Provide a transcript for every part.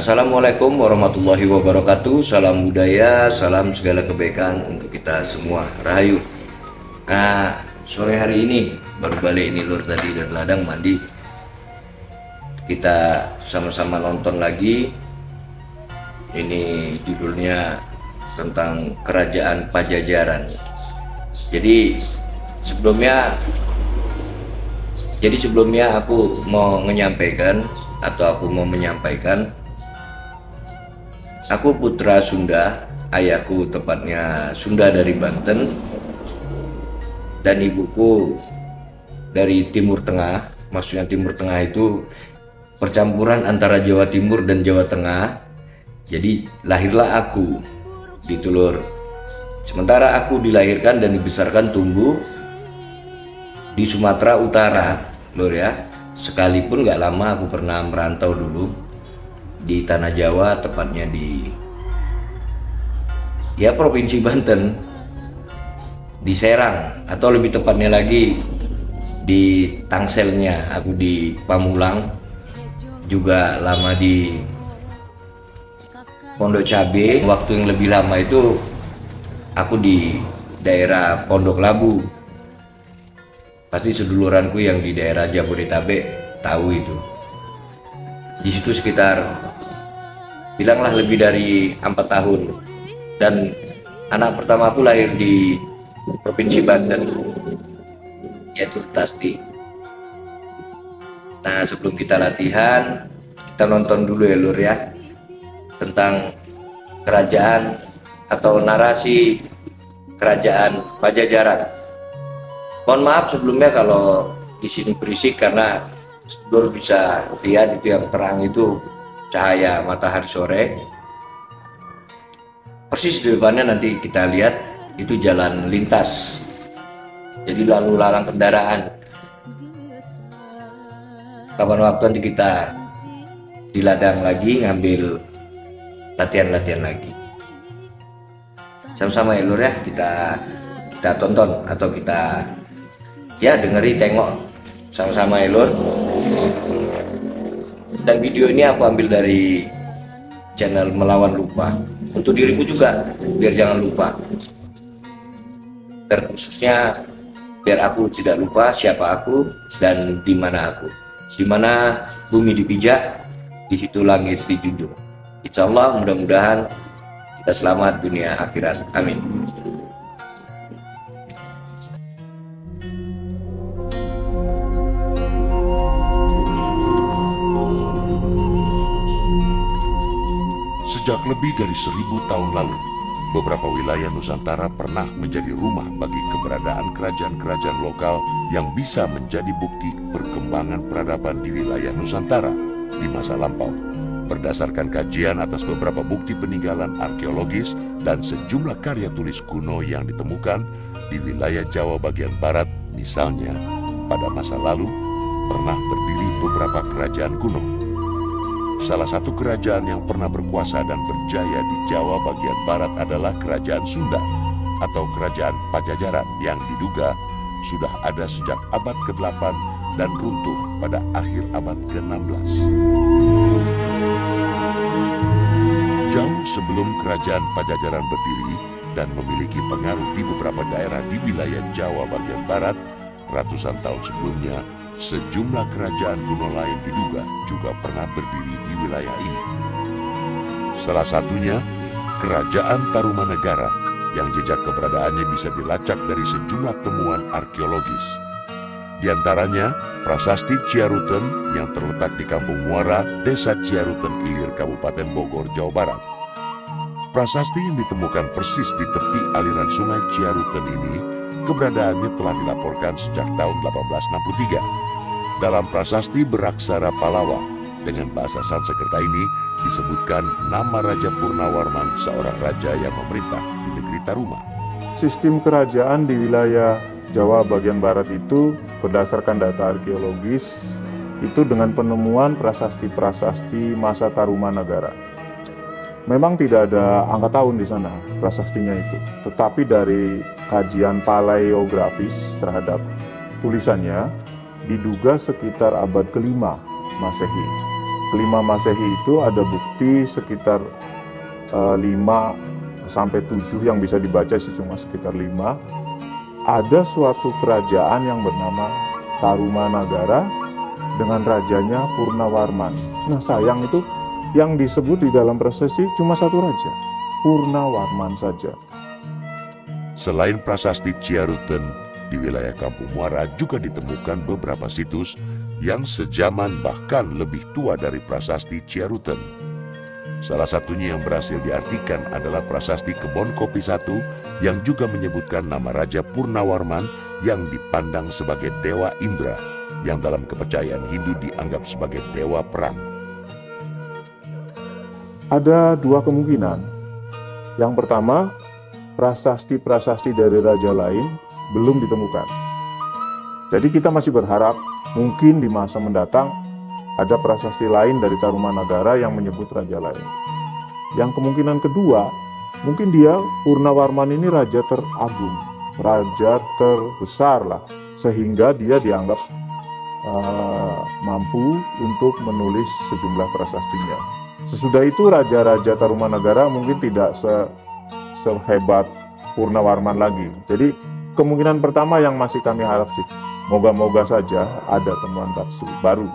Assalamualaikum warahmatullahi wabarakatuh. Salam budaya, salam segala kebaikan untuk kita semua. Rahayu. Nah, sore hari ini baru balik ini lur tadi dari ladang mandi. Kita sama-sama nonton lagi. Ini judulnya tentang Kerajaan Pajajaran. Jadi sebelumnya aku mau menyampaikan aku putra Sunda, ayahku tepatnya Sunda dari Banten, dan ibuku dari Timur Tengah. Maksudnya Timur Tengah itu percampuran antara Jawa Timur dan Jawa Tengah. Jadi lahirlah aku di Tulur. Sementara aku dilahirkan dan dibesarkan tumbuh di Sumatera Utara, lur ya. Sekalipun gak lama aku pernah merantau dulu di tanah Jawa, tepatnya di Provinsi Banten, di Serang, atau lebih tepatnya lagi di Tangselnya. Aku di Pamulang, juga lama di Pondok Cabe. Waktu yang lebih lama itu aku di daerah Pondok Labu. Pasti seduluranku yang di daerah Jabodetabek tahu itu. Di situ sekitar bilanglah lebih dari 4 tahun, dan anak pertama aku lahir di Provinsi Banten, yaitu Tasti. Nah, sebelum kita latihan, kita nonton dulu ya lur ya, tentang kerajaan atau narasi Kerajaan Pajajaran. Mohon maaf sebelumnya kalau di sini berisik, karena lur bisa lihat itu yang terang itu cahaya matahari sore. Persis di depannya nanti kita lihat itu jalan lintas, jadi lalu lalang kendaraan. Kapan waktu nanti kita di ladang lagi ngambil latihan lagi. Sama-sama ya lur ya, kita tonton atau kita dengeri, tengok sama-sama ya lur. Dan video ini aku ambil dari channel Melawan Lupa, untuk diriku juga biar jangan lupa, terkhususnya biar aku tidak lupa siapa aku dan di mana aku. Di mana bumi dipijak, di situ langit dijunjung. Insya Allah mudah-mudahan kita selamat dunia akhirat. Amin. Sejak lebih dari 1000 tahun lalu, beberapa wilayah Nusantara pernah menjadi rumah bagi keberadaan kerajaan-kerajaan lokal yang bisa menjadi bukti perkembangan peradaban di wilayah Nusantara di masa lampau. Berdasarkan kajian atas beberapa bukti peninggalan arkeologis dan sejumlah karya tulis kuno yang ditemukan di wilayah Jawa bagian barat, misalnya, pada masa lalu pernah berdiri beberapa kerajaan kuno. Salah satu kerajaan yang pernah berkuasa dan berjaya di Jawa bagian barat adalah Kerajaan Sunda atau Kerajaan Pajajaran yang diduga sudah ada sejak abad ke-8 dan runtuh pada akhir abad ke-16. Jauh sebelum Kerajaan Pajajaran berdiri dan memiliki pengaruh di beberapa daerah di wilayah Jawa bagian barat, ratusan tahun sebelumnya, sejumlah kerajaan kuno lain diduga juga pernah berdiri di wilayah ini. Salah satunya, Kerajaan Tarumanegara, yang jejak keberadaannya bisa dilacak dari sejumlah temuan arkeologis. Di antaranya, Prasasti Ciaruten yang terletak di Kampung Muara, Desa Ciaruten Ilir, Kabupaten Bogor, Jawa Barat. Prasasti yang ditemukan persis di tepi aliran sungai Ciaruten ini, keberadaannya telah dilaporkan sejak tahun 1863. Dalam prasasti beraksara Palawa dengan bahasa Sanskerta ini disebutkan nama Raja Purnawarman, seorang raja yang memerintah di negeri Taruma. Sistem kerajaan di wilayah Jawa bagian barat itu berdasarkan data arkeologis itu dengan penemuan prasasti-prasasti masa Tarumanegara. Memang tidak ada angka tahun di sana prasastinya itu, tetapi dari kajian paleografis terhadap tulisannya diduga sekitar abad ke-5 Masehi. kelima Masehi itu ada bukti sekitar 5 sampai 7 yang bisa dibaca sih cuma sekitar 5. Ada suatu kerajaan yang bernama Tarumanagara dengan rajanya Purnawarman. Nah sayang itu yang disebut di dalam prasasti cuma satu raja, Purnawarman saja. Selain prasasti Ciaruten, di wilayah Kampung Muara juga ditemukan beberapa situs yang sejaman bahkan lebih tua dari prasasti Ciaruten. Salah satunya yang berhasil diartikan adalah prasasti Kebon Kopi 1 yang juga menyebutkan nama Raja Purnawarman yang dipandang sebagai Dewa Indra, yang dalam kepercayaan Hindu dianggap sebagai dewa perang. Ada dua kemungkinan. Yang pertama, prasasti-prasasti dari raja lain belum ditemukan. Jadi kita masih berharap mungkin di masa mendatang ada prasasti lain dari Tarumanagara yang menyebut raja lain. Yang kemungkinan kedua, mungkin dia Purnawarman ini raja teragung, raja terbesar lah, sehingga dia dianggap mampu untuk menulis sejumlah prasastinya. Sesudah itu raja-raja Tarumanagara mungkin tidak sehebat Purnawarman lagi. Jadi kemungkinan pertama yang masih kami harap sih, moga-moga saja ada temuan baru.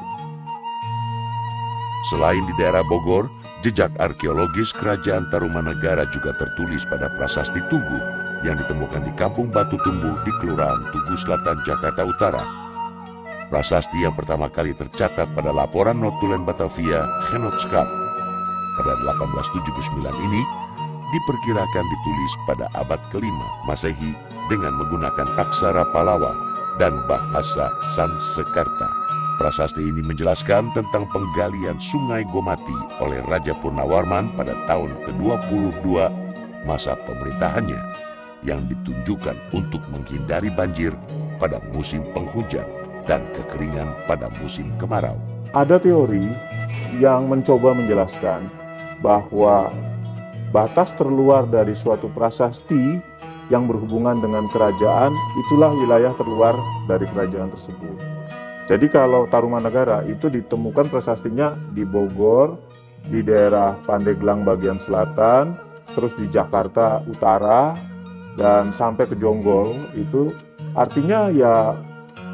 Selain di daerah Bogor, jejak arkeologis kerajaan Tarumanagara juga tertulis pada prasasti Tugu yang ditemukan di Kampung Batu Tumbuh di Kelurahan Tugu Selatan, Jakarta Utara. Prasasti yang pertama kali tercatat pada laporan Notulen Batavia Genootschap pada 1879 ini diperkirakan ditulis pada abad kelima Masehi dengan menggunakan aksara Palawa dan bahasa Sanskerta. Prasasti ini menjelaskan tentang penggalian Sungai Gomati oleh Raja Purnawarman pada tahun ke-22 masa pemerintahannya yang ditunjukkan untuk menghindari banjir pada musim penghujan dan kekeringan pada musim kemarau. Ada teori yang mencoba menjelaskan bahwa batas terluar dari suatu prasasti yang berhubungan dengan kerajaan itulah wilayah terluar dari kerajaan tersebut. Jadi kalau Tarumanagara itu ditemukan prasastinya di Bogor, di daerah Pandeglang bagian selatan, terus di Jakarta Utara, dan sampai ke Jonggol, itu artinya ya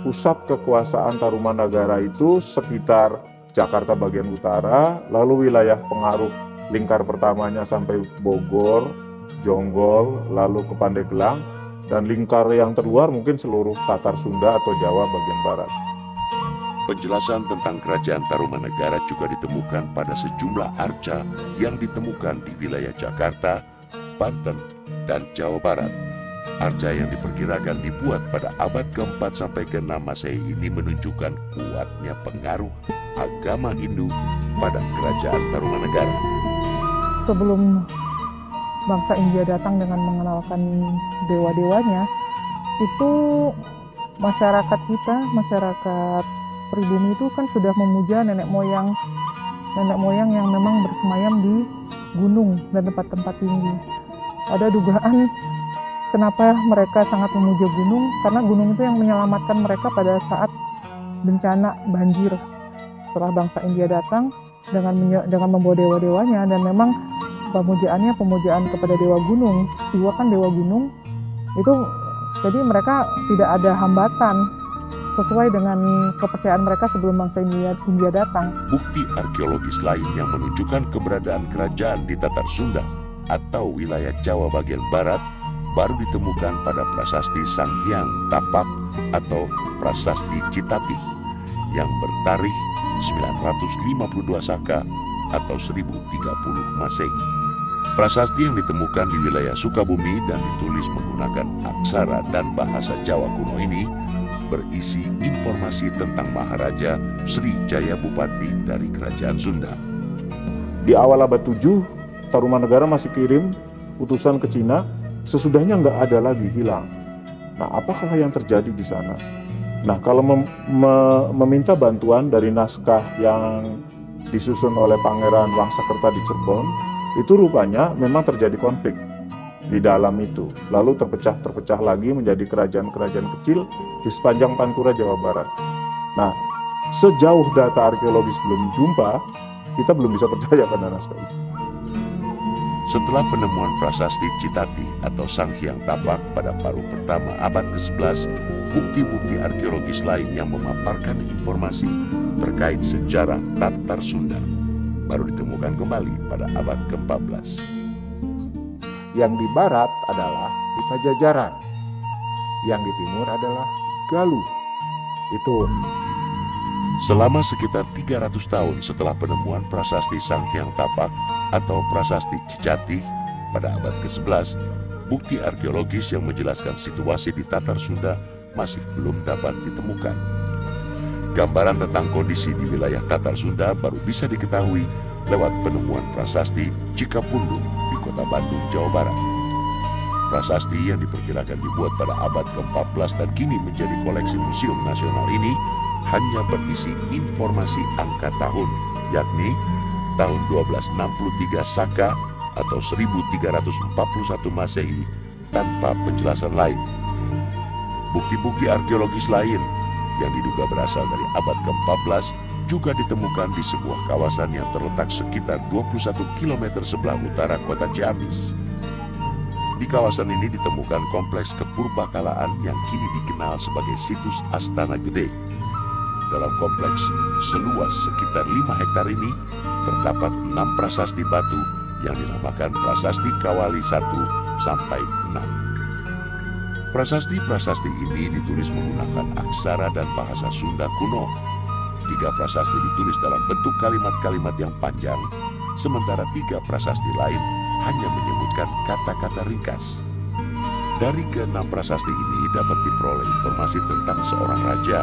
pusat kekuasaan Tarumanagara itu sekitar Jakarta bagian utara, lalu wilayah pengaruh lingkar pertamanya sampai Bogor, Jonggol, lalu ke Pandeglang, dan lingkar yang terluar mungkin seluruh Tatar Sunda atau Jawa bagian barat. Penjelasan tentang kerajaan Tarumanagara juga ditemukan pada sejumlah arca yang ditemukan di wilayah Jakarta, Banten, dan Jawa Barat. Arca yang diperkirakan dibuat pada abad ke-4 sampai ke-6 Masehi ini menunjukkan kuatnya pengaruh agama Hindu pada kerajaan Tarumanagara. Sebelum bangsa India datang dengan mengenalkan dewa-dewanya, itu masyarakat kita, masyarakat pribumi itu kan sudah memuja nenek moyang yang memang bersemayam di gunung dan tempat-tempat tinggi. Ada dugaan kenapa mereka sangat memuja gunung, karena gunung itu yang menyelamatkan mereka pada saat bencana banjir. Setelah bangsa India datang dengan membawa dewa-dewanya, dan memang pemujaan kepada dewa gunung, Siwa kan dewa gunung, itu jadi mereka tidak ada hambatan sesuai dengan kepercayaan mereka sebelum bangsa India datang. Bukti arkeologis lain yang menunjukkan keberadaan kerajaan di Tatar Sunda atau wilayah Jawa bagian barat baru ditemukan pada prasasti Sanghyang Tapak atau prasasti Citatih yang bertarikh 952 Saka atau 1030 Masehi. Prasasti yang ditemukan di wilayah Sukabumi dan ditulis menggunakan aksara dan bahasa Jawa kuno ini berisi informasi tentang Maharaja Sri Jaya Bupati dari Kerajaan Sunda. Di awal abad 7, Tarumanagara masih kirim utusan ke Cina, sesudahnya nggak ada lagi, hilang. Nah, apakah yang terjadi di sana? Nah, kalau meminta bantuan dari naskah yang disusun oleh Pangeran Wangsakerta di Cirebon, itu rupanya memang terjadi konflik di dalam itu. Lalu terpecah lagi menjadi kerajaan-kerajaan kecil di sepanjang Pantura Jawa Barat. Nah, sejauh data arkeologis belum jumpa, kita belum bisa percaya pada naskah itu. Setelah penemuan prasasti Citati atau Sang Hyang Tapak pada paruh pertama abad ke-11, bukti-bukti arkeologis lain yang memaparkan informasi terkait sejarah Tatar Sunda baru ditemukan kembali pada abad ke-14. Yang di barat adalah di Pajajaran, yang di timur adalah Galuh. Itu Selama sekitar 300 tahun setelah penemuan prasasti Sang Hyang Tapak atau prasasti Cicatih pada abad ke-11, bukti arkeologis yang menjelaskan situasi di Tatar Sunda masih belum dapat ditemukan. Gambaran tentang kondisi di wilayah Tatar Sunda baru bisa diketahui lewat penemuan prasasti Cikapundung di kota Bandung, Jawa Barat. Prasasti yang diperkirakan dibuat pada abad ke-14 dan kini menjadi koleksi Museum Nasional ini hanya berisi informasi angka tahun, yakni tahun 1263 Saka atau 1341 Masehi tanpa penjelasan lain. Bukti-bukti arkeologis lain yang diduga berasal dari abad ke-14 juga ditemukan di sebuah kawasan yang terletak sekitar 21 km sebelah utara kota Ciamis. Di kawasan ini ditemukan kompleks kepurbakalaan yang kini dikenal sebagai situs Astana Gede. Dalam kompleks seluas sekitar 5 hektar ini terdapat 6 prasasti batu yang dinamakan Prasasti Kawali 1 sampai 6. Prasasti-prasasti ini ditulis menggunakan aksara dan bahasa Sunda kuno. 3 prasasti ditulis dalam bentuk kalimat-kalimat yang panjang, sementara 3 prasasti lain hanya menyebutkan kata-kata ringkas. Dari ke-6 prasasti ini dapat diperoleh informasi tentang seorang raja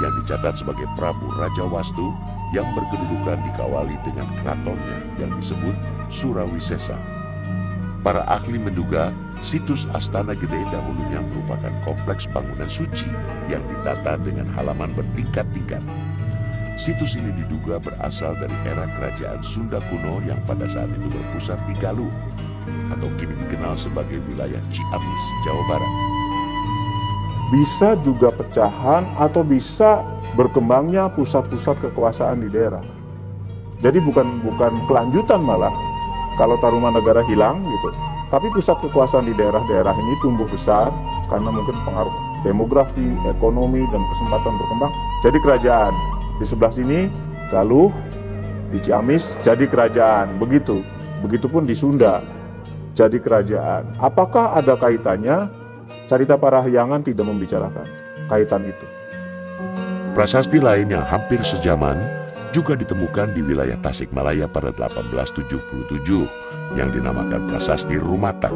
yang dicatat sebagai Prabu Raja Wastu yang berkedudukan di Kawali dengan keratonnya yang disebut Surawisesa. Para ahli menduga situs Astana Gede dahulunya merupakan kompleks bangunan suci yang ditata dengan halaman bertingkat-tingkat. Situs ini diduga berasal dari era kerajaan Sunda kuno yang pada saat itu berpusat di Galuh atau kini dikenal sebagai wilayah Ciamis, Jawa Barat. bisa juga pecahan atau bisa berkembangnya pusat-pusat kekuasaan di daerah. Jadi bukan kelanjutan malah kalau Tarumanegara hilang gitu. Tapi pusat kekuasaan di daerah-daerah ini tumbuh besar karena mungkin pengaruh demografi, ekonomi, dan kesempatan berkembang. Jadi kerajaan. Di sebelah sini Galuh, di Ciamis jadi kerajaan. Begitupun di Sunda jadi kerajaan. Apakah ada kaitannya? Carita Parahyangan tidak membicarakan kaitan itu. Prasasti lain yang hampir sejaman juga ditemukan di wilayah Tasikmalaya pada 1877 yang dinamakan Prasasti Rumatak.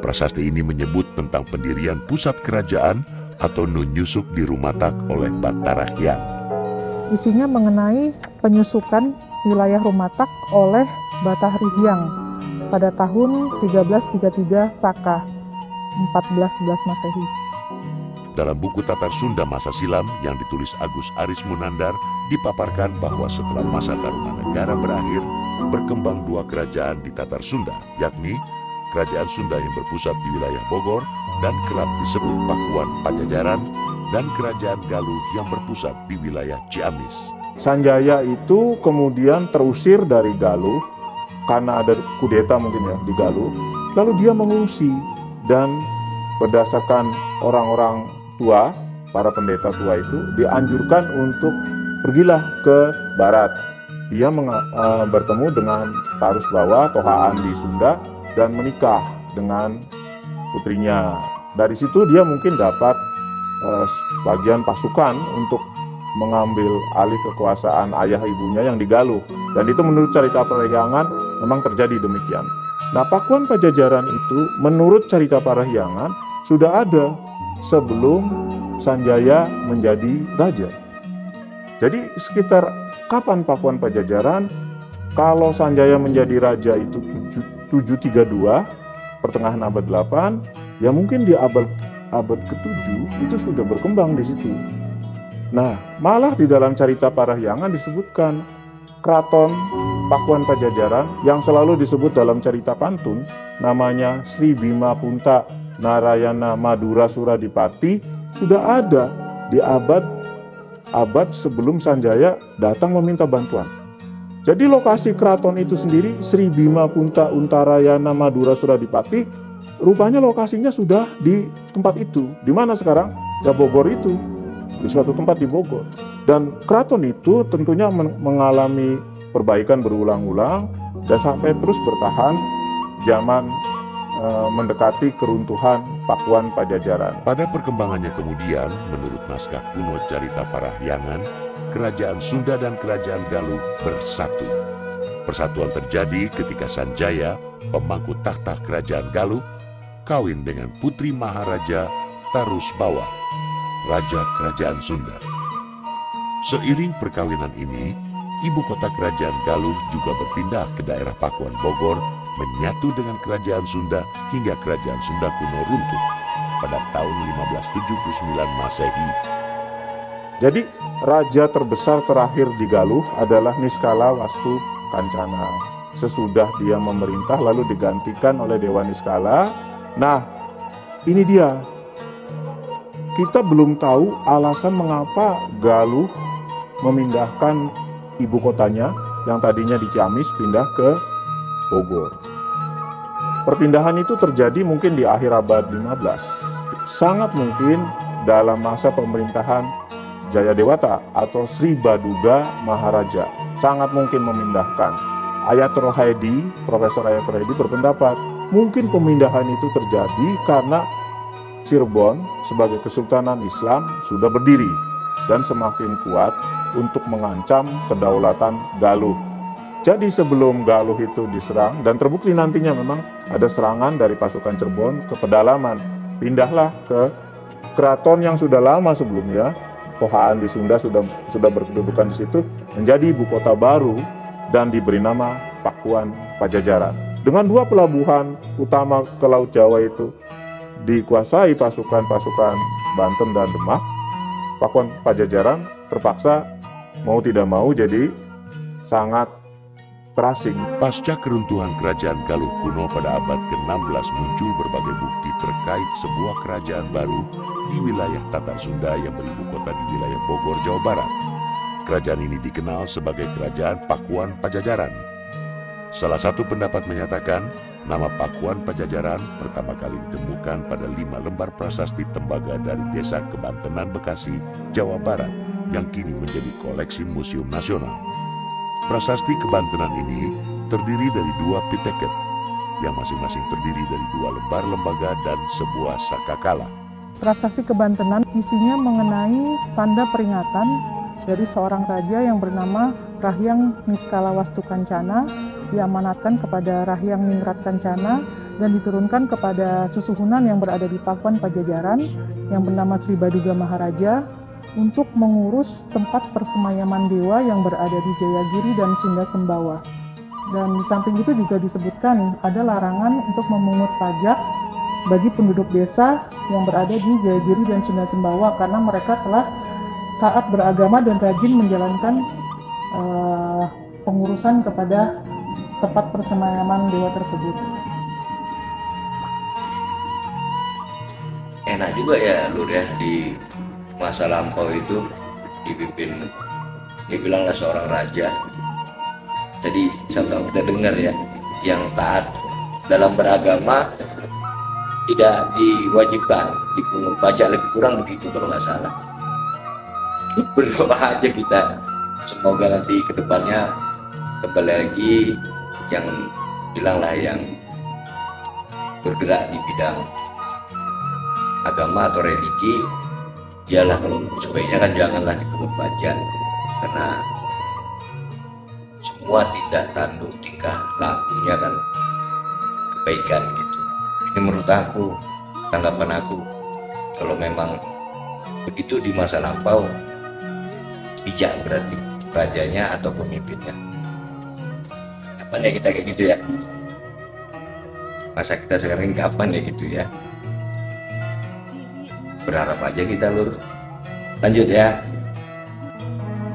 Prasasti ini menyebut tentang pendirian pusat kerajaan atau Nunyusuk di Rumatak oleh Batara Hyang. Isinya mengenai penyusukan wilayah Rumatak oleh Batara Hyang pada tahun 1333 Saka 1411 Masehi. Dalam buku Tatar Sunda Masa Silam yang ditulis Agus Aris Munandar, dipaparkan bahwa setelah masa Tarumanegara berakhir, berkembang dua kerajaan di Tatar Sunda, yakni Kerajaan Sunda yang berpusat di wilayah Bogor dan kerap disebut Pakuan Pajajaran, dan Kerajaan Galuh yang berpusat di wilayah Ciamis. Sanjaya itu kemudian terusir dari Galuh karena ada kudeta mungkin ya di Galuh, lalu dia mengungsi dan berdasarkan orang-orang tua, para pendeta tua itu dianjurkan untuk pergilah ke barat. Dia bertemu dengan Tarusbawa Tohaan di Sunda dan menikah dengan putrinya. Dari situ dia mungkin dapat bagian pasukan untuk mengambil alih kekuasaan ayah ibunya yang di Galuh. Dan itu menurut Carita Parahyangan memang terjadi demikian. Nah, Pakuan Pajajaran itu menurut Carita Parahyangan sudah ada sebelum Sanjaya menjadi raja. Jadi sekitar kapan Pakuan Pajajaran? Kalau Sanjaya menjadi raja itu 732, pertengahan abad 8, ya mungkin di abad ke-7 itu sudah berkembang di situ. Nah, malah di dalam Carita Parahyangan disebutkan Keraton Pakuan Pajajaran yang selalu disebut dalam cerita pantun namanya Sri Bima Punta Narayana Madura Suradipati sudah ada di abad abad sebelum Sanjaya datang meminta bantuan. Jadi lokasi keraton itu sendiri, Sri Bima Punta Untarayana Madura Suradipati, rupanya lokasinya sudah di tempat itu. Di mana sekarang? Ya Bogor itu, di suatu tempat di Bogor. Dan keraton itu tentunya mengalami perbaikan berulang-ulang dan sampai terus bertahan zaman mendekati keruntuhan Pakuan Pajajaran. Pada perkembangannya kemudian, menurut naskah kuno Carita Parahyangan, Kerajaan Sunda dan Kerajaan Galuh bersatu. Persatuan terjadi ketika Sanjaya, pemangku takhta Kerajaan Galuh, kawin dengan Putri Maharaja Tarusbawa, Raja Kerajaan Sunda. Seiring perkawinan ini, ibu kota Kerajaan Galuh juga berpindah ke daerah Pakuan Bogor, menyatu dengan Kerajaan Sunda hingga Kerajaan Sunda kuno runtuh pada tahun 1579 Masehi. Jadi raja terbesar terakhir di Galuh adalah Niskala Wastu Kancana. Sesudah dia memerintah lalu digantikan oleh Dewa Niskala. Nah, ini dia. Kita belum tahu alasan mengapa Galuh memindahkan ibu kotanya yang tadinya di Ciamis pindah ke Bogor. Perpindahan itu terjadi mungkin di akhir abad 15. Sangat mungkin dalam masa pemerintahan Jayadewata atau Sri Baduga Maharaja. Sangat mungkin memindahkan. Ayat Rohaidi, Profesor Ayat Rohaidi berpendapat mungkin pemindahan itu terjadi karena Cirebon sebagai Kesultanan Islam sudah berdiri dan semakin kuat untuk mengancam kedaulatan Galuh. Jadi sebelum Galuh itu diserang, dan terbukti nantinya memang ada serangan dari pasukan Cirebon ke pedalaman, pindahlah ke keraton yang sudah lama sebelumnya, Pohaan di Sunda sudah berkedudukan di situ, menjadi ibu kota baru dan diberi nama Pakuan Pajajaran. Dengan dua pelabuhan utama ke Laut Jawa itu dikuasai pasukan-pasukan Banten dan Demak, Pakuan Pajajaran terpaksa mau tidak mau jadi sangat terasing. Pasca keruntuhan Kerajaan Galuh kuno pada abad ke-16 muncul berbagai bukti terkait sebuah kerajaan baru di wilayah Tatar Sunda yang beribu kota di wilayah Bogor, Jawa Barat. Kerajaan ini dikenal sebagai Kerajaan Pakuan Pajajaran. Salah satu pendapat menyatakan nama Pakuan Pajajaran pertama kali ditemukan pada 5 lembar prasasti tembaga dari Desa Kebantenan, Bekasi, Jawa Barat yang kini menjadi koleksi Museum Nasional. Prasasti Kebantenan ini terdiri dari 2 piteket yang masing-masing terdiri dari 2 lembar lembaga dan sebuah sakakala. Prasasti Kebantenan isinya mengenai tanda peringatan dari seorang raja yang bernama Rahyang Niskala Wastu Kancana, diamanatkan kepada Rahyang Ningrat Kancana dan diturunkan kepada susuhunan yang berada di Pakuan Pajajaran yang bernama Sri Baduga Maharaja untuk mengurus tempat persemayaman dewa yang berada di Jayagiri dan Sunda Sembawa. Dan di samping itu juga disebutkan ada larangan untuk memungut pajak bagi penduduk desa yang berada di Jayagiri dan Sunda Sembawa karena mereka telah taat beragama dan rajin menjalankan pengurusan kepada tempat persemayaman dewa tersebut. Enak juga ya Lur ya, di masa lampau itu dipimpin, dibilanglah seorang raja. Jadi sama kita dengar ya, yang taat dalam beragama tidak diwajibkan dipungut pajak, lebih kurang begitu kalau nggak salah. Berdoa aja kita, semoga nanti kedepannya kembali lagi yang bilanglah yang bergerak di bidang agama atau religi, ialah kalau sebaiknya kan janganlah dipungut pajak, karena semua tindak tanduk tingkah lakunya kan kebaikan gitu. Ini menurut aku, tanggapan aku, kalau memang begitu di masa lampau, bijak berarti rajanya atau pemimpinnya. Kapan ya kita kayak gitu ya? Masa kita sekarang ini kapan ya gitu ya? Berharap aja kita Lur. Lanjut ya.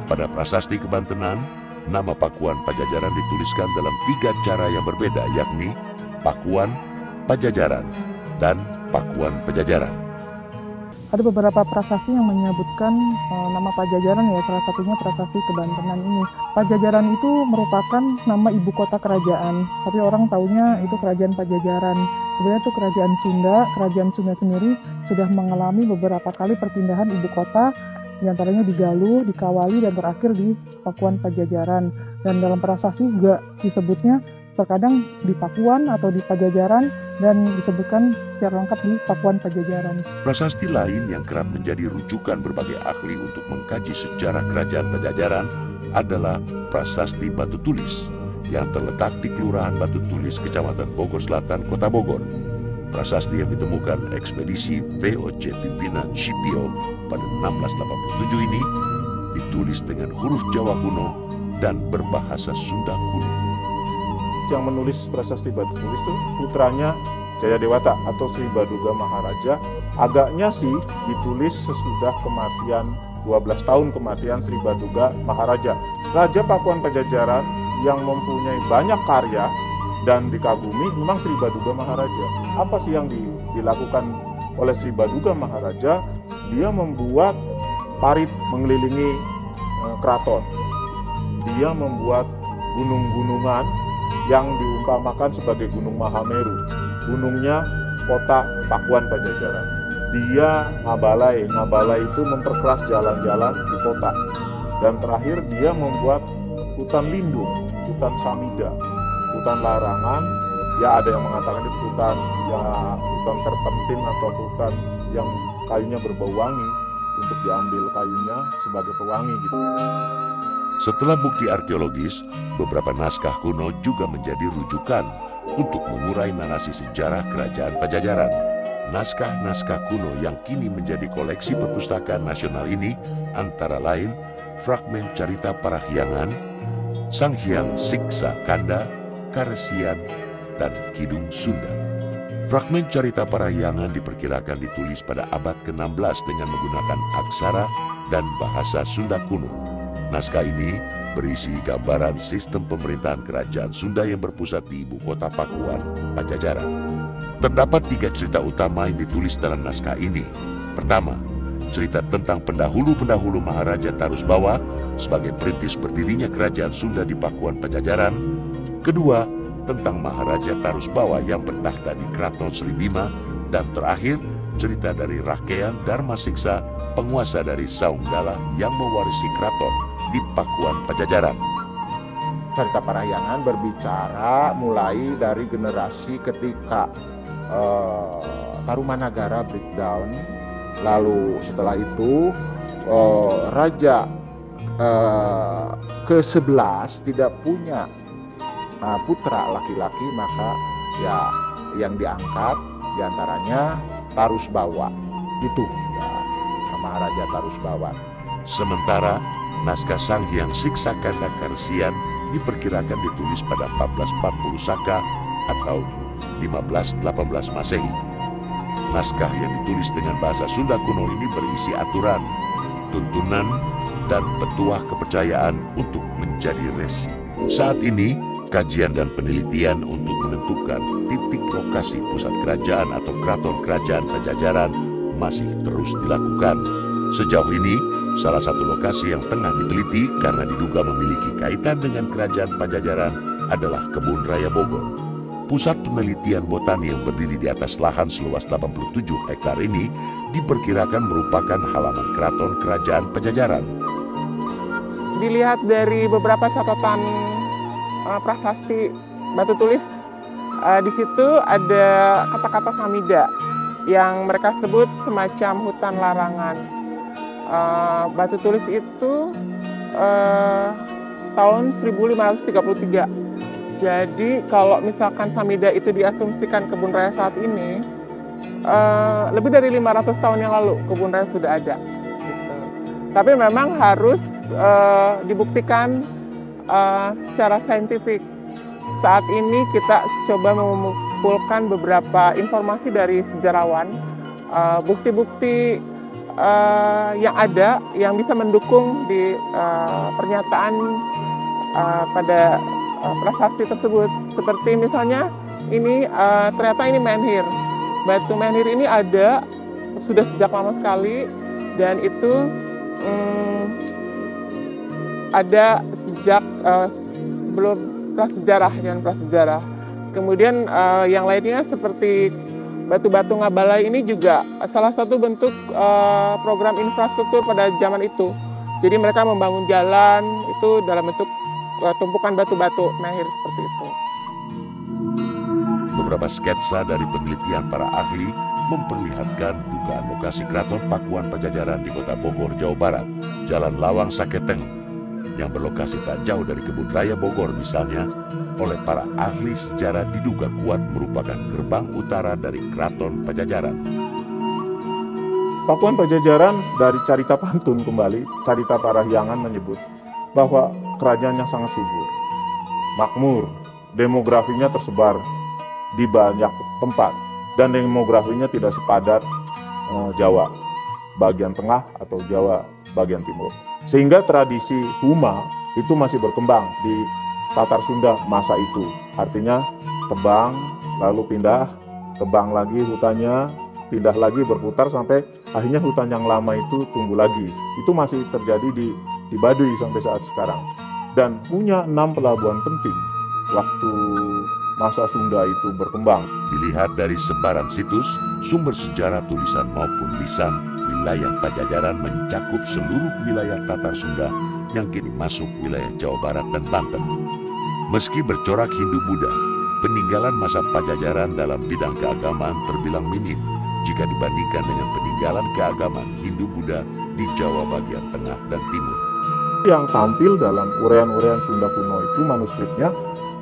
Pada prasasti Kebantenan, nama Pakuan Pajajaran dituliskan dalam 3 cara yang berbeda, yakni Pakuan Pajajaran dan Pakuan Pajajaran. ada beberapa prasasti yang menyebutkan nama Pajajaran, ya salah satunya prasasti Kebantenan ini. Pajajaran itu merupakan nama ibu kota kerajaan, tapi orang taunya itu Kerajaan Pajajaran. Sebenarnya itu Kerajaan Sunda sendiri sudah mengalami beberapa kali perpindahan ibu kota, diantaranya di Galuh, di Kawali, dan terakhir di Pakuan Pajajaran. Dan dalam prasasti juga disebutnya terkadang di Pakuan atau di Pajajaran, dan disebutkan secara lengkap di Pakuan Pajajaran. Prasasti lain yang kerap menjadi rujukan berbagai ahli untuk mengkaji sejarah kerajaan Pajajaran adalah prasasti Batu Tulis yang terletak di Kelurahan Batu Tulis, Kecamatan Bogor Selatan, Kota Bogor. Prasasti yang ditemukan ekspedisi VOC pimpinan Scipio pada 1687 ini ditulis dengan huruf Jawa kuno dan berbahasa Sunda kuno. Yang menulis prasasti Batu Tulis itu putranya Jayadewata atau Sri Baduga Maharaja. Agaknya sih ditulis sesudah kematian 12 tahun kematian Sri Baduga Maharaja, Raja Pakuan Pajajaran yang mempunyai banyak karya dan dikagumi memang Sri Baduga Maharaja. Apa sih yang dilakukan oleh Sri Baduga Maharaja? Dia membuat parit mengelilingi keraton. Dia membuat gunung-gunungan yang diumpamakan sebagai Gunung Mahameru. Gunungnya kota Pakuan Pajajaran. Dia ngabalai itu memperkeras jalan-jalan di kota. Dan terakhir dia membuat hutan lindung, hutan samida, hutan larangan. Ya ada yang mengatakan itu hutan terpentin atau hutan yang kayunya berbau wangi, untuk diambil kayunya sebagai pewangi gitu. Setelah bukti arkeologis, beberapa naskah kuno juga menjadi rujukan untuk mengurai narasi sejarah kerajaan Pajajaran. Naskah-naskah kuno yang kini menjadi koleksi perpustakaan nasional ini antara lain fragmen Carita Parahyangan, Sang Hyang Siksa Kanda, Karesian, dan Kidung Sunda. Fragmen Carita Parahyangan diperkirakan ditulis pada abad ke-16 dengan menggunakan aksara dan bahasa Sunda kuno. Naskah ini berisi gambaran sistem pemerintahan kerajaan Sunda yang berpusat di ibu kota Pakuan, Pajajaran. Terdapat 3 cerita utama yang ditulis dalam naskah ini. Pertama, cerita tentang pendahulu-pendahulu Maharaja Tarusbawa sebagai perintis berdirinya kerajaan Sunda di Pakuan, Pajajaran. Kedua, tentang Maharaja Tarusbawa yang bertakhta di Keraton Sri Bima. Dan terakhir, cerita dari Rakean Darmasiksa, penguasa dari Saunggala yang mewarisi keraton di Pakuan Pajajaran. Carita Parahyangan berbicara mulai dari generasi ketika Tarumanagara breakdown, lalu setelah itu Raja ke-11 tidak punya putra laki-laki, maka ya yang diangkat diantaranya Tarusbawa, itu ya, Maharaja Tarusbawa. Sementara naskah Sang Hyang Siksa Kanda Karesian diperkirakan ditulis pada 1440 Saka atau 1518 Masehi. Naskah yang ditulis dengan bahasa Sunda kuno ini berisi aturan, tuntunan, dan petuah kepercayaan untuk menjadi resi. Saat ini, kajian dan penelitian untuk menentukan titik lokasi pusat kerajaan atau keraton kerajaan Pajajaran masih terus dilakukan. Sejauh ini, salah satu lokasi yang tengah diteliti karena diduga memiliki kaitan dengan kerajaan Pajajaran adalah Kebun Raya Bogor. Pusat penelitian botani yang berdiri di atas lahan seluas 87 hektar ini diperkirakan merupakan halaman keraton kerajaan Pajajaran. Dilihat dari beberapa catatan prasasti Batu Tulis, di situ ada kata-kata Samida yang mereka sebut semacam hutan larangan. Batu Tulis itu tahun 1533. Jadi kalau misalkan Samida itu diasumsikan kebun raya saat ini, lebih dari 500 tahun yang lalu kebun raya sudah ada. Gitu. Tapi memang harus dibuktikan secara saintifik. Saat ini kita coba mengumpulkan beberapa informasi dari sejarawan, bukti-bukti yang ada yang bisa mendukung di pernyataan pada prasasti tersebut. Seperti misalnya ini ternyata ini menhir. Batu menhir ini ada sudah sejak lama sekali, dan itu ada sejak sebelum prasejarah, jangan prasejarah. Kemudian yang lainnya seperti batu-batu Ngabalay ini juga salah satu bentuk program infrastruktur pada zaman itu. Jadi mereka membangun jalan itu dalam bentuk tumpukan batu-batu menahir seperti itu. Beberapa sketsa dari penelitian para ahli memperlihatkan dugaan lokasi Keraton Pakuan Pajajaran di Kota Bogor, Jawa Barat, Jalan Lawang Saketeng, yang berlokasi tak jauh dari Kebun Raya Bogor misalnya, oleh para ahli sejarah diduga kuat merupakan gerbang utara dari Keraton Pajajaran. Pakuan Pajajaran dari carita pantun kembali, carita Parahyangan menyebut bahwa kerajaannya sangat subur, makmur, demografinya tersebar di banyak tempat, dan demografinya tidak sepadat Jawa bagian tengah atau Jawa bagian timur. Sehingga tradisi huma itu masih berkembang di Tatar Sunda masa itu. Artinya tebang, lalu pindah, tebang lagi hutannya, pindah lagi berputar sampai akhirnya hutan yang lama itu tumbuh lagi. Itu masih terjadi di Baduy sampai saat sekarang. Dan punya 6 pelabuhan penting waktu masa Sunda itu berkembang. Dilihat dari sebaran situs, sumber sejarah tulisan maupun lisan, wilayah Pajajaran mencakup seluruh wilayah Tatar Sunda yang kini masuk wilayah Jawa Barat dan Banten. Meski bercorak Hindu-Buddha, peninggalan masa Pajajaran dalam bidang keagamaan terbilang minim jika dibandingkan dengan peninggalan keagamaan Hindu-Buddha di Jawa bagian tengah dan timur. Yang tampil dalam urean-urean Sunda kuno itu manuskripnya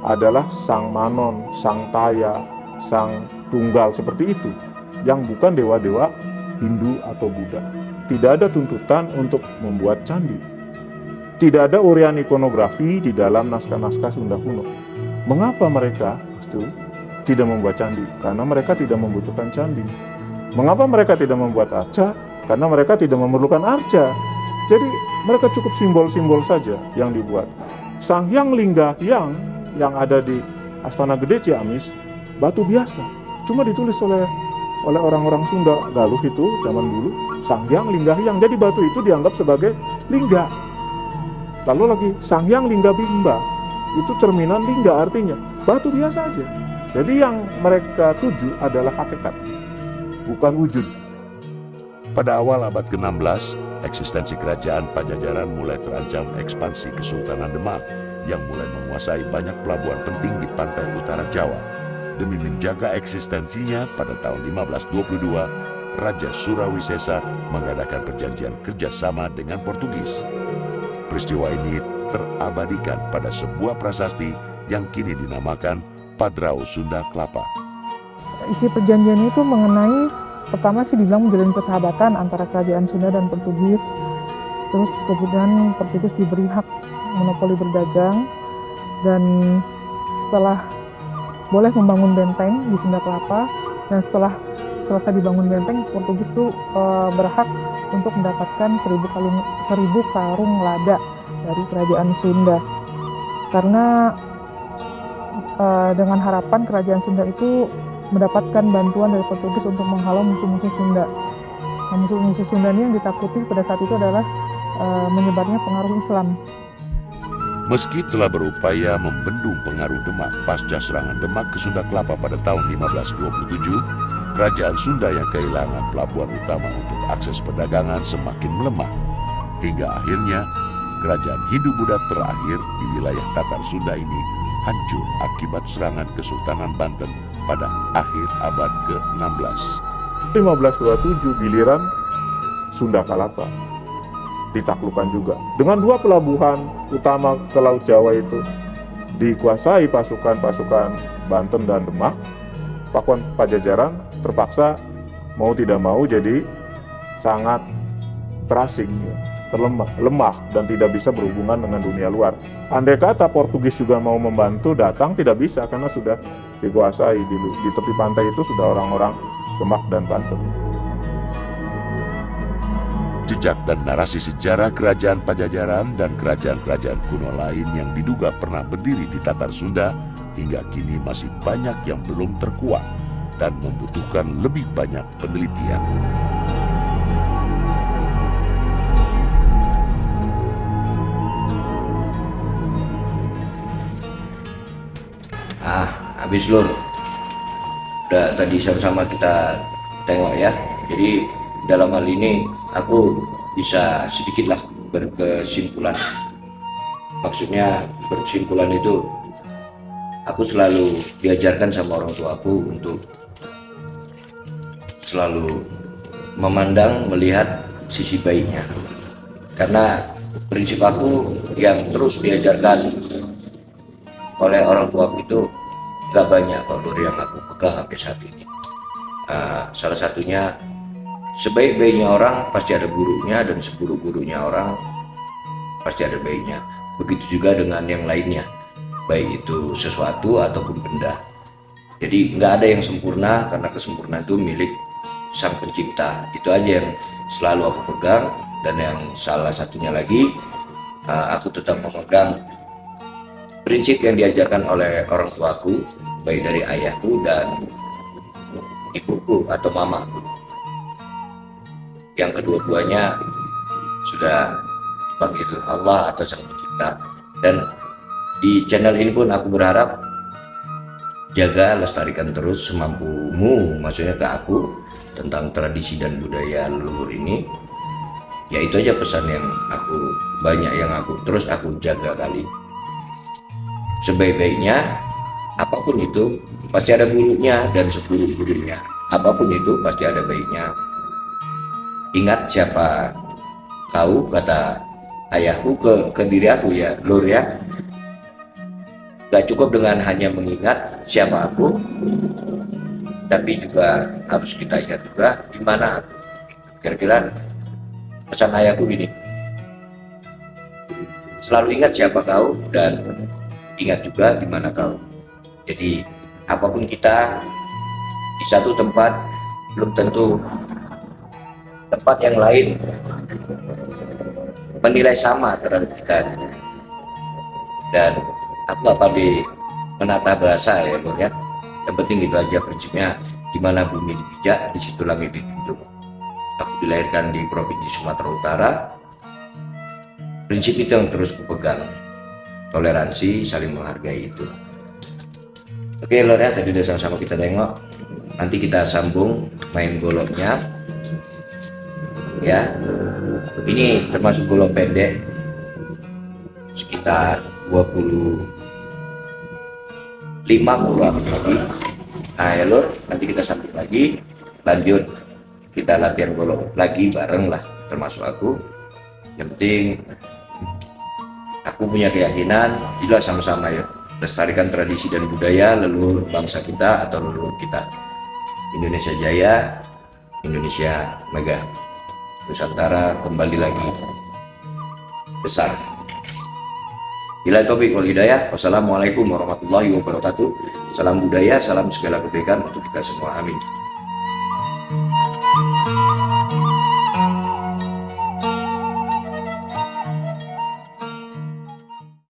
adalah Sang Manon, Sang Taya, Sang Tunggal seperti itu, yang bukan dewa-dewa Hindu atau Buddha. Tidak ada tuntutan untuk membuat candi. Tidak ada urean ikonografi di dalam naskah-naskah Sunda kuno. Mengapa mereka itu tidak membuat candi? Karena mereka tidak membutuhkan candi. Mengapa mereka tidak membuat arca? Karena mereka tidak memerlukan arca. Jadi mereka cukup simbol-simbol saja yang dibuat. Sang Hyang Lingga yang ada di Astana Gede Ciamis, batu biasa. Cuma ditulis oleh orang-orang Sunda Galuh itu zaman dulu, Sang Hyang Lingga Hyang. Jadi batu itu dianggap sebagai lingga. Lalu lagi Sang Hyang Lingga Bimba, itu cerminan lingga, artinya batu biasa aja. Jadi yang mereka tuju adalah hakikat, bukan wujud. Pada awal abad ke-16, eksistensi kerajaan Pajajaran mulai terancam ekspansi Kesultanan Demak yang mulai menguasai banyak pelabuhan penting di pantai utara Jawa. Demi menjaga eksistensinya, pada tahun 1522, Raja Surawisesa mengadakan perjanjian kerjasama dengan Portugis. Peristiwa ini terabadikan pada sebuah prasasti yang kini dinamakan Padrao Sunda Kelapa. Isi perjanjian itu mengenai, pertama sih dibilang menjalin persahabatan antara kerajaan Sunda dan Portugis. Terus kemudian Portugis diberi hak monopoli berdagang, dan setelah boleh membangun benteng di Sunda Kelapa, dan setelah selesai dibangun benteng, Portugis itu berhak untuk mendapatkan 1000 karung lada dari kerajaan Sunda. Karena dengan harapan kerajaan Sunda itu mendapatkan bantuan dari Portugis untuk menghalau musuh-musuh Sunda. Nah, musuh-musuh Sunda ini yang ditakuti pada saat itu adalah menyebarnya pengaruh Islam. Meski telah berupaya membendung pengaruh Demak pasca serangan Demak ke Sunda Kelapa pada tahun 1527, kerajaan Sunda yang kehilangan pelabuhan utama untuk akses perdagangan semakin melemah. Hingga akhirnya, kerajaan Hindu-Buddha terakhir di wilayah Tatar Sunda ini hancur akibat serangan Kesultanan Banten pada akhir abad ke-16. 1527 giliran Sunda Kelapa ditaklukkan juga. Dengan 2 pelabuhan utama ke Laut Jawa itu dikuasai pasukan-pasukan Banten dan Demak, Pakuan Pajajaran terpaksa mau tidak mau jadi sangat terasing, lemah dan tidak bisa berhubungan dengan dunia luar. Andai kata Portugis juga mau membantu datang, tidak bisa karena sudah dikuasai di tepi pantai itu sudah orang-orang Demak dan Banten. Jejak dan narasi sejarah kerajaan Pajajaran dan kerajaan-kerajaan kuno lain yang diduga pernah berdiri di Tatar Sunda hingga kini masih banyak yang belum terkuak dan membutuhkan lebih banyak penelitian. habis Lur, udah tadi sama-sama kita tengok ya. Jadi dalam hal ini aku bisa sedikitlah berkesimpulan. Maksudnya berkesimpulan itu aku selalu diajarkan sama orang tua aku untuk selalu memandang, melihat sisi baiknya. Karena prinsip aku yang terus diajarkan oleh orang tua aku itu gak banyak kalau yang aku pegang sampai saat ini. Salah satunya, sebaik-baiknya orang pasti ada buruknya, dan seburuk-buruknya orang pasti ada baiknya. Begitu juga dengan yang lainnya, baik itu sesuatu ataupun benda. Jadi nggak ada yang sempurna, karena kesempurnaan itu milik Sang Pencipta. Itu aja yang selalu aku pegang. Dan yang salah satunya lagi, aku tetap memegang prinsip yang diajarkan oleh orang tuaku, baik dari ayahku dan ibuku atau mamaku, yang kedua-duanya sudah dipanggil Allah atau Sang Pencipta. Dan di channel ini pun aku berharap jaga, lestarikan terus semampumu, maksudnya ke aku, tentang tradisi dan budaya leluhur ini. Ya itu aja pesan yang aku banyak yang aku terus aku jaga kali. Sebaik-baiknya apapun itu pasti ada buruknya, dan seburuk-buruknya apapun itu pasti ada baiknya. Ingat siapa kau, kata ayahku ke diri aku ya Lur ya. Gak cukup dengan hanya mengingat siapa aku, tapi juga harus kita ingat juga di mana aku. Kira-kira pesan ayahku gini, selalu ingat siapa kau dan ingat juga di mana kau. Jadi apapun kita di satu tempat, belum tentu tempat yang lain menilai sama terhadap kita. Dan aku gak pandai menata bahasa ya Lur ya. Yang penting itu aja prinsipnya, di mana bumi dipijak, di situ langit dijunjung. Aku dilahirkan di Provinsi Sumatera Utara. Prinsip itu yang terus kupegang. Toleransi, saling menghargai itu. Oke Lur ya, tadi udah sama-sama kita tengok. Nanti kita sambung main goloknya. Ya. Ini termasuk golok pendek. Sekitar 25 kurang lebih. Nah ya Lur, nanti kita sambung lagi. Lanjut kita latihan golok lagi bareng lah, termasuk aku. Yang penting aku punya keyakinan, jelas sama-sama ya, lestarikan tradisi dan budaya leluhur bangsa kita atau leluhur kita. Indonesia Jaya, Indonesia Megah, Nusantara kembali lagi besar. Bila taufiq wal hidayah. Wassalamualaikum warahmatullahi wabarakatuh. Salam budaya, salam segala kebaikan untuk kita semua. Amin.